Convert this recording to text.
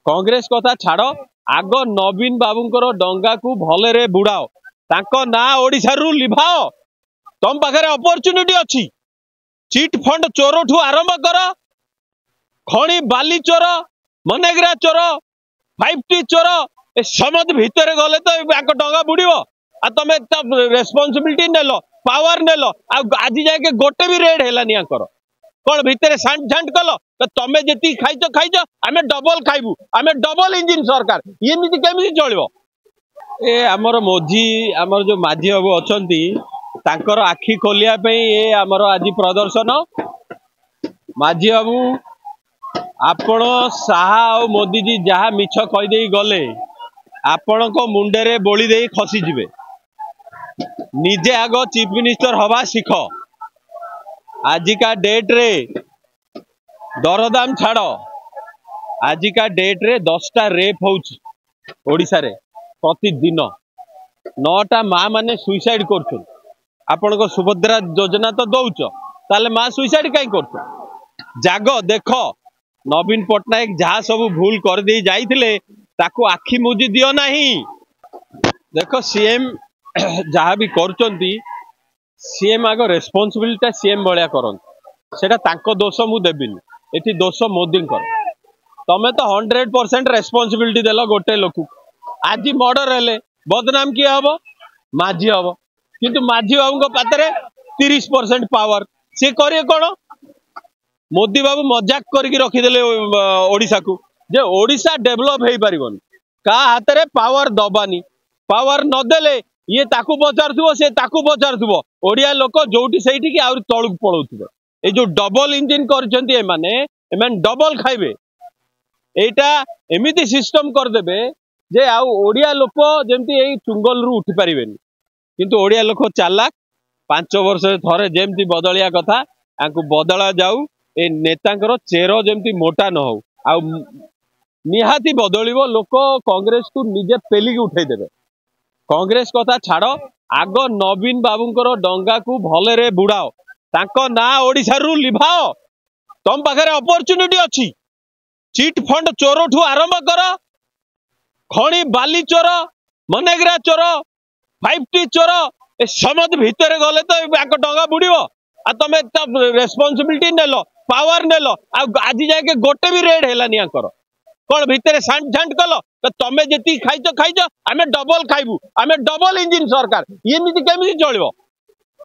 कांग्रेस कथा छाड़ आग नवीन बाबूंकर डंगा को भले बुड़ाओ तांको ना ओडिशा रु लिभाओ तुम पाखे अपॉर्चुनिटी अच्छी चिट फंड चोर ठू आरंभ कर खणी बाली चोर मनेग्रा चोर 5T चोर ए समझ भितर गले तो डंगा बुड़ आ तुम रेस्पॉन्सिबिलिटी नेल पावर नेल आज जाके गोटे भी रेड है कौन भितर सांट झांट कल तो तुम जी खाइच खाइच आम डबल खाइबू आम डबल इंजिन सरकार ये केमी चलो ए आमर मोझी आमर जो माझी बाबू अच्छा आखि खोलिया ये आमर आज प्रदर्शन माझी बाबू आपण साहा और मोदी जी जहा मिछ कहीदे गले आपण को मुंडे रे बोली दे खसी जिवे निजे आग चीफ मिनिस्टर हवा शिख आजिका डेट रे दरदाम छाड़ आजिका डेट रे 10टा रेप होड़िशा रे प्रतिदिन 9टा माँ माने सुइसाइड कर आपण को सुभद्रा योजना तो दौच ताले माँ सुइसाइड कहीं कर जाग देख नवीन पट्टनायक जहाँ सब भूल कर दे जाइथिले ताको आखि मुजी दियो नहीं देख सीएम जहाँ भी करचंती सीएम आग रेस्पॉन्सिबिलिटी सीएम भाया कर दोष मु देविनी एटी दोष मोदी तमें तो 100% रेस्पॉन्सिबिलिटी देल गोटे लोक आज मर्डर हेले बदनाम किए हम माझी हम किंतु माझी बाबू पाते 30% पावर सी करे कौन मोदी बाबू मजाक करके रखीदे ओडिशा को जे ओडिशा डेभलप हो पारन का हाथ में पावर दबानी पावर नदेले ये ताकू पचारू सी ताकू पचारू ओडिया लोक जोटी से तलू पलाऊ ये जो डबल इंजिन कर डबल खाइबे एटा एमिति सिस्टम करदेबे जे आउ ओडिया लोक जमती यही चुंगल रु उठी पारिबेनी किंतु ओडिया लोक चालाक 5 वर्ष थरे जेमती बदलिया कथा आंकु बदला जाऊ ए नेतांकर चेर जमती मोटा न हो आउ निहाती बदलिबो लोक कांग्रेस को निजे पेलिकी उठे देबे कांग्रेस कथा छाड़ आग नवीन बाबूंकर डंगा को भले बुड़ाओ तांको ना ओडिशा रु लिभाओ तुम पाखे अपॉर्चुनिटी अच्छी चिट फंड चोर ठू आरंभ कर खणी बाली चोर मनेग्रा चोर 5T चोर ए समझ भितर गले तो डंगा बुड़ आ तुम रेस्पॉन्सिबिलिटी नेल पावर नेल आज जाके गोटे भी रेड है कौन भितर सांट झांट कल तो तुम जी खाइच खाइच आम डबल खाइबू आम डबल इंजिन सरकार ये केमी चलो।